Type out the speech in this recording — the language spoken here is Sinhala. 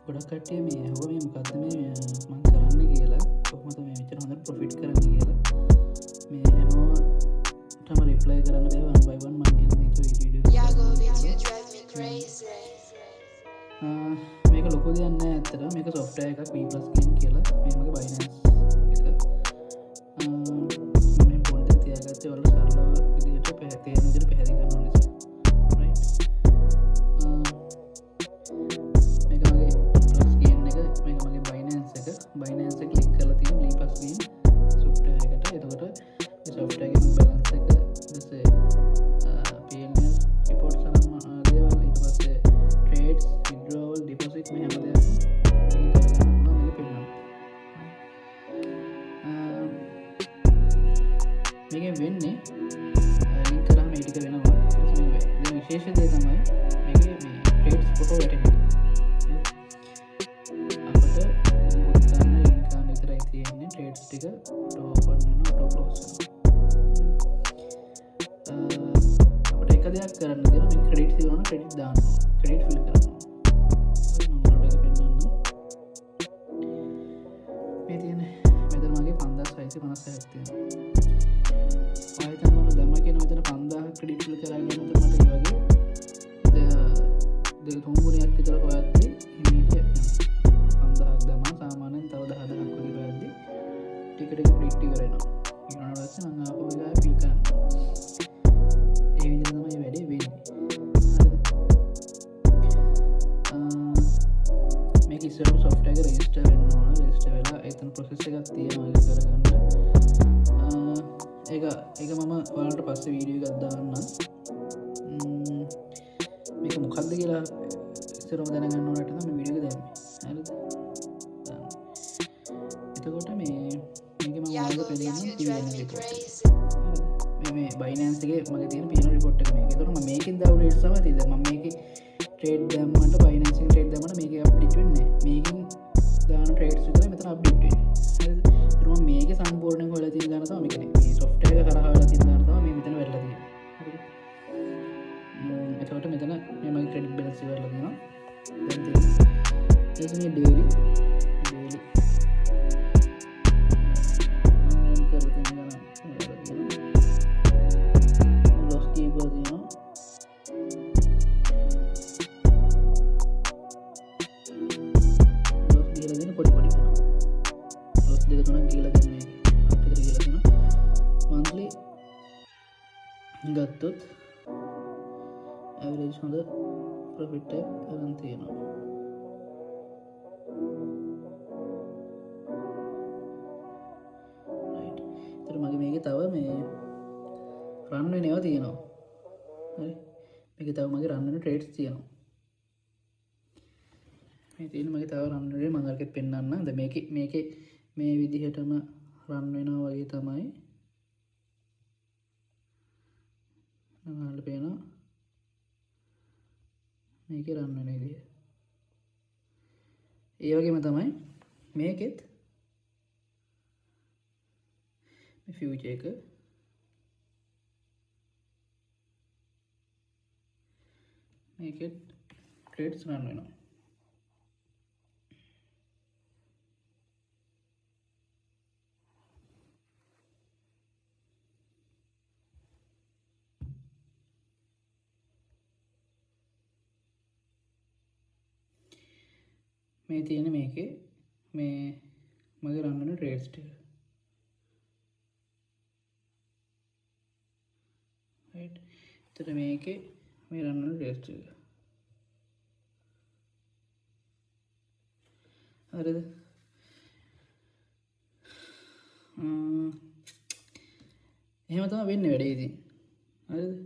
ගොඩක් කට්ටිය මේ හො මේ මොකක්ද මේ මං කරන්න කියලා කොහොමද මේ විතර හොඳ ප්‍රොෆිට් කරන්න කියලා මේ හැමෝටම රිප්ලයි කරන්න බෑ one by one මං කියන මේක ලොකු දෙයක් නෑ ඇත්තට මේක software එකක් B+ gain කියලා මේ මගේ Binance එක මේ පොන්ට තියාගත්තේ වල සරලව විදිහට තේරෙන විදිහට පැහැදිලි කරනවා නිසා right Binance එක ක්ලික් කරලා තියෙන B+ gain software එකට. එතකොට මේ software එකේ balance එක දැසේ P&L report සරම දේවල් ඊට පස්සේ trades withdrawal deposit මේ හැම දෙයක්ම මේක පෙන්නනවා. මේකෙන් වෙන්නේ link කරාම මේ ටික වෙනවා. මේ විශේෂ දේ තමයි මේකේ මේ trades photo වැටෙන එක. ट्रेड्स टिक ऑटो ओपन ऑटो क्लोज අපිට එක දෙයක් කරන්න දෙනවා මේ ක්‍රෙඩිට් තියෙනවා නම් ක්‍රෙඩිට් දාන්න ක්‍රෙඩිට් ෆිල් කරනවා නම්බර් එක පෙන්නන්න මේ තියෙන මෙතන මගේ 5656ක් තියෙනවා ආයෙත් මම දැම්ම කියන මෙතන 5000ක් ක්‍රෙඩිට් ෆිල් කරගෙන උතර මට ඒ වගේ තුන් ගුණයක් විතර හොයද්දී ඉමීඩියට් 5000ක් දැම්මා සාමාන්‍යයෙන් තව 10000ක් වගේ හොයද්දී ටිකට ක්ලික් කරනවා ඊට පස්සේ මම ආපහු ගියා ෆිල් කරනවා ඒ විදිහට තමයි වැඩේ වෙන්නේ මේක ඉස්සරහම software එක register වෙන්න ඕන register වෙලා එතන process එකක් තියෙනවා ඒක කරගන්න ඒක මම ඔයාලට පස්සේ වීඩියෝ එකක් දාන්නම් මේක මොකක්ද කියලා ඉස්සරහම දැනගන්න ඕනට තමයි මේ වීඩියෝ එක දැම්මේ හරිද එතකොට මේ මේ Binance එකේ මගේ තියෙන P&L report එක මේක. ඒතකොට මම මේකෙන් download කරලා තියෙද මම මේකේ trade දැම්මට Binance එකෙන් trade දැම්මට මේකේ update වෙන්නේ නැහැ. මේකෙන් දාන trades විතරයි මෙතන update වෙන්නේ. හරිද? ඒතකොට මම මේකේ සම්පූර්ණයෙන් හොයලා තියෙන ගාන තමයි මේකනේ. මේ software එක හරහා හොයලා තියෙන ගාන තමයි මේ මෙතන වැටලා තියෙන්නේ. හරිද? එතකොට මෙතන මේ මගේ credit balance ඉවරලා තියෙනවා. දැන් තියෙන්නේ daily ගත්තොත් ඇවරේජ් හොඳ ප්‍රොෆිට් එක කරන් තියෙනවා රයිට් ඒතර මගේ මේකේ තව මේ රන් වෙනව තියෙනවා හරි මේකේ තව මගේ රන් වෙන ට්‍රේඩ්ස් තියෙනවා මේ තියෙන මගේ තව රන් වෙන මම අරකට පෙන්නන්න දැන් මේකේ මේ විදිහටම රන් වෙනවා වගේ තමයි නගාල පේනවා මේකේ රන් වෙන විදිය. ඒ වගේම තමයි මේකෙත් මේ ෆියුචර් එක මේකෙත් ට්‍රේඩ්ස් රන් වෙනවා. මේ තියෙන මේකේ මේ මගේ රන් වෙන ට්‍රේඩ්ස් ටික රයිට් එතකොට මේකේ මේ රන් වෙන ට්‍රේඩ්ස් ටික හරිද එහෙම තමයි වෙන්නේ වැඩේ ඉතින් හරිද